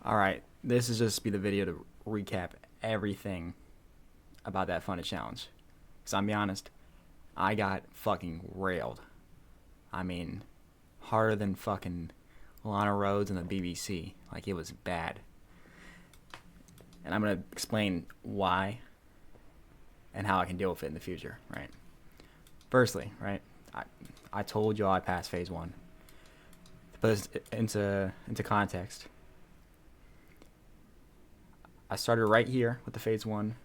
Alright, this is just be the video to recap everything about that funded challenge. Because I'm be honest, I got fucking railed. I mean, harder than fucking Lana Rhodes and the BBC. Like, it was bad. And I'm going to explain why and how I can deal with it in the future, right? Firstly, right, I told y'all I passed phase 1. To put this into context, I started right here with the phase 1,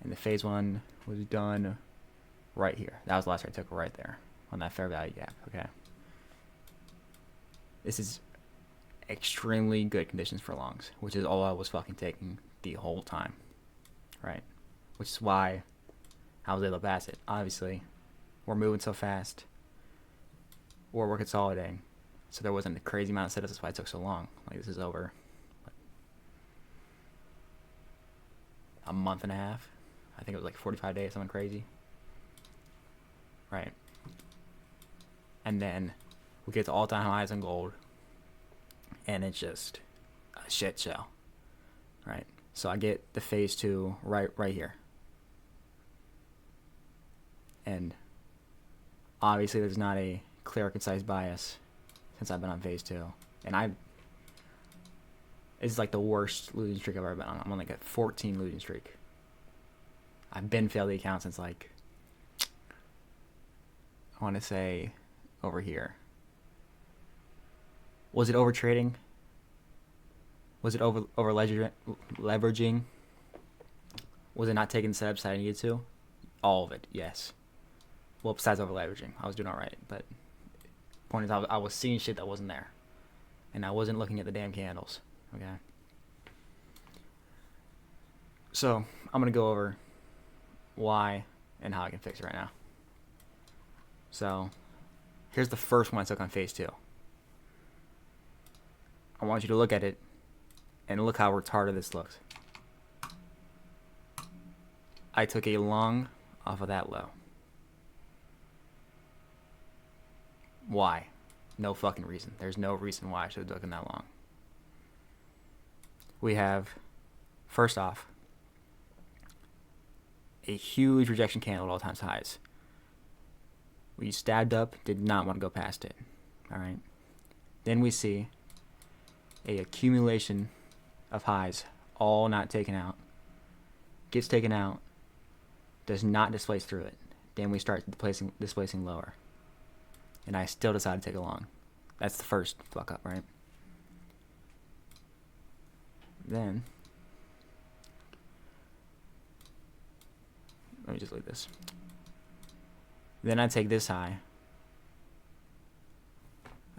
and the phase 1 was done right here. That was the last I took right there on that fair value gap, okay? This is extremely good conditions for longs, which is all I was fucking taking the whole time, right? Which is why I was able to pass it. Obviously, we're moving so fast, or we're consolidating, so there wasn't a crazy amount of setups. That's why it took so long. Like, this is over a month and a half. I think it was like 45 days, something crazy. Right. And then we get to all-time highs in gold, and it's just a shit show. Right. So I get the phase 2 right here. And obviously there's not a clear, concise bias since I've been on phase 2. And it's like the worst losing streak I've ever been on. I'm on like a 14 losing streak. I've been failed the account since like, I want to say over here. Was it over trading? Was it over leveraging? Was it not taking the setups that I needed to? All of it, yes. Well, besides over leveraging, I was doing all right. But point is, I was seeing shit that wasn't there, and I wasn't looking at the damn candles. Okay. So I'm gonna go over why and how I can fix it right now. So here's the first one I took on phase 2. I want you to look at it and look how retarded this looks. I took a long off of that low. Why? No fucking reason. There's no reason why I should have taken that long. We have, first off, a huge rejection candle at all times highs. We stabbed up, did not want to go past it. Alright. Then we see a accumulation of highs, all not taken out. Gets taken out, does not displace through it. Then we start displacing lower. And I still decided to take a long. That's the first fuck up, right? Then, let me just leave this. Then I take this high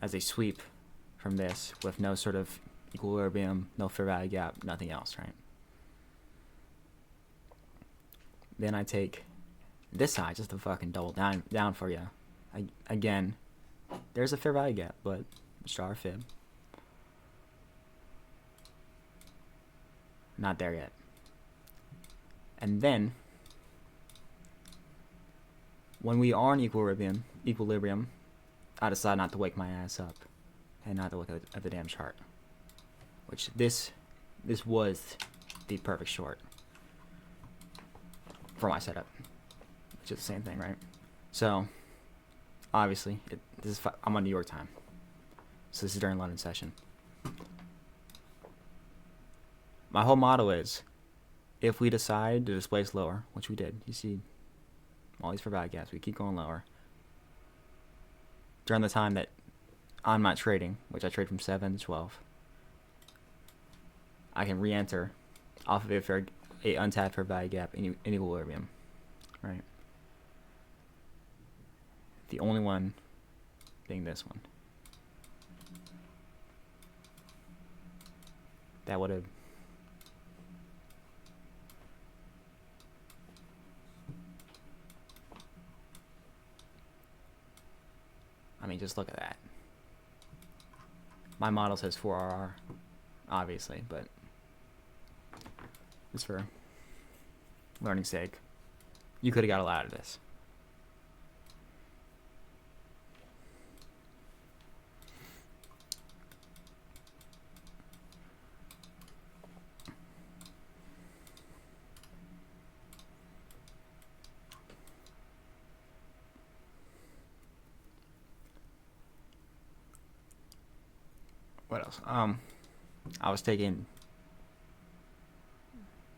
as a sweep from this with no sort of equilibrium, no fair value gap, nothing else, right? Then I take this high just to fucking double down for you. Again, there's a fair value gap, but star fib. Not there yet. And then, when we are in equilibrium, I decide not to wake my ass up and not to look at the damn chart. Which this was the perfect short for my setup, which is the same thing, right? So, obviously, I'm on New York time, so this is during London session. My whole motto is, if we decide to displace lower, which we did, you see all these fair value gaps, we keep going lower. During the time that I'm not trading, which I trade from 7 to 12, I can re-enter off of a untapped fair value gap in equilibrium, right? The only one being this one. That would have just look at that. My model says 4RR, obviously, but just for learning's sake, you could have got a lot out of this. What else? I was taking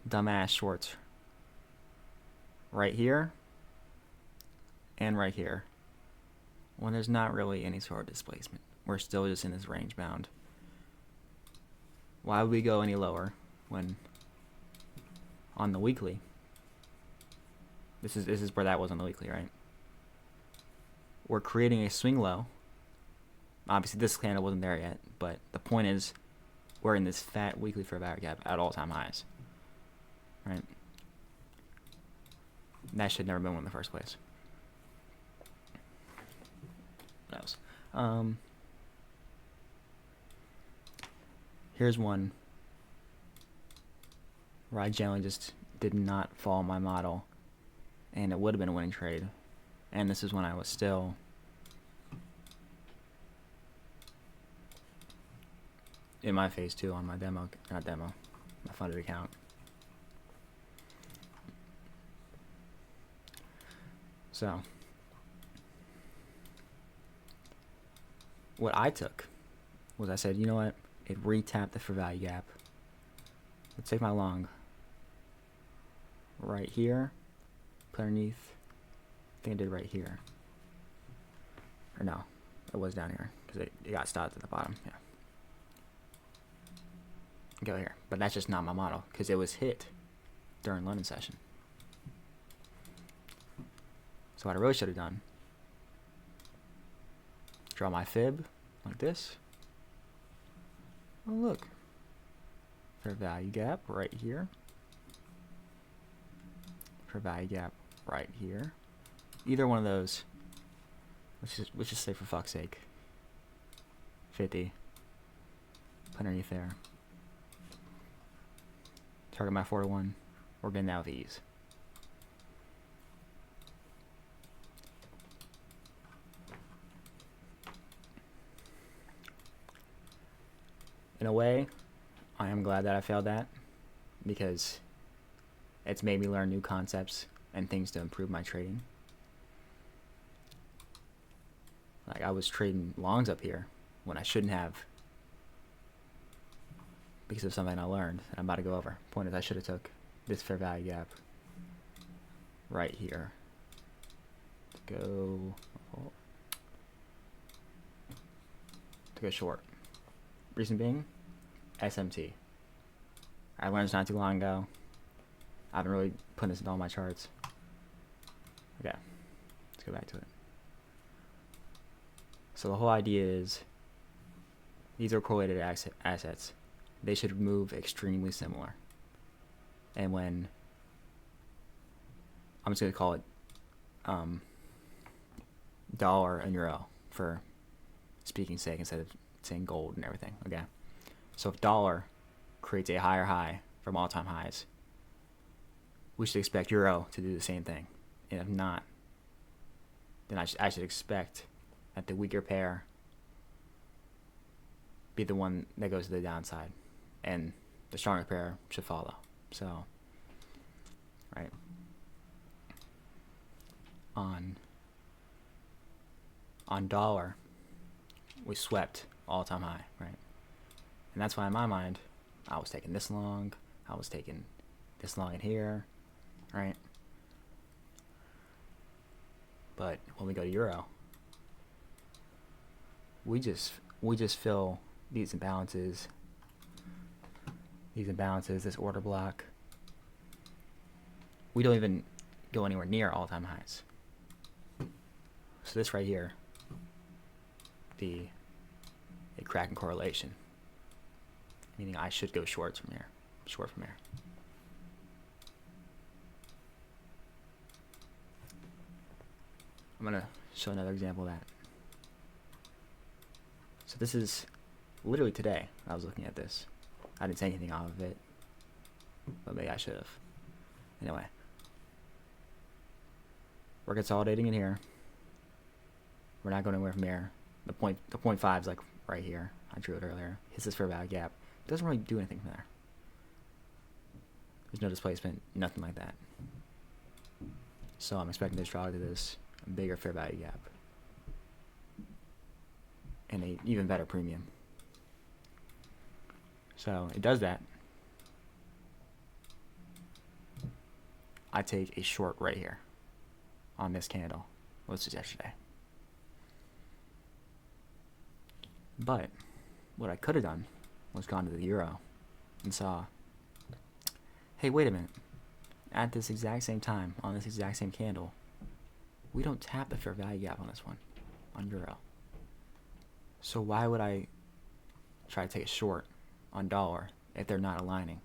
dumbass shorts right here and right here when there's not really any sort of displacement. We're still just in this range bound. Why would we go any lower when on the weekly? This is where that was on the weekly, right? We're creating a swing low. Obviously, this candle wasn't there yet, but the point is, we're in this fat weekly fair value gap at all-time highs, right? That should never been one in the first place. What else? Here's one where I generally just did not follow my model, and it would have been a winning trade. And this is when I was still in my phase 2 on my demo, not demo, my funded account. So what I took was, I said, you know what, it retapped the fair value gap. Let's take my long right here, put underneath, I think I did right here, or no, it was down here because it got stopped at the bottom. Yeah, go here, but that's just not my model because it was hit during London session. So what I really should have done, draw my fib like this. Oh look, fair value gap right here, fair value gap right here. Either one of those. Let's just say, for fuck's sake, 50. Put underneath there. Target my 4 to 1. We're getting that with ease. In a way, I am glad that I failed that, because it's made me learn new concepts and things to improve my trading. Like, I was trading longs up here when I shouldn't have, because of something I learned that I'm about to go over. Point is, I should have took this fair value gap right here to go short. Reason being, SMT. I learned this not too long ago. I haven't really put this in all my charts. Okay, let's go back to it. So the whole idea is, these are correlated assets. They should move extremely similar. And when, I'm just going to call it dollar and euro for speaking sake instead of saying gold and everything. Okay. So if dollar creates a higher high from all-time highs, we should expect euro to do the same thing. And if not, then I should expect that the weaker pair be the one that goes to the downside, and the stronger pair should follow. So, right, on dollar, we swept all-time high, right? And that's why in my mind, I was taking this long, I was taking this long in here, right? But when we go to euro, we just fill these imbalances, this order block. We don't even go anywhere near all-time highs. So this right here, a cracking correlation, meaning I should go short from here. I'm gonna show another example of that. So this is literally today. I was looking at this. I didn't say anything off of it, but maybe I should have. Anyway, we're consolidating in here. We're not going anywhere from here. The point 5 is like right here. I drew it earlier. Hits this fair value gap. It doesn't really do anything from there. There's no displacement, nothing like that. So I'm expecting this draw to this bigger fair value gap and an even better premium. So it does that. I take a short right here on this candle. This was yesterday. But what I could have done was gone to the euro and saw, hey, wait a minute. At this exact same time, on this exact same candle, we don't tap the fair value gap on this one, on euro. So why would I try to take a short on dollar if they're not aligning?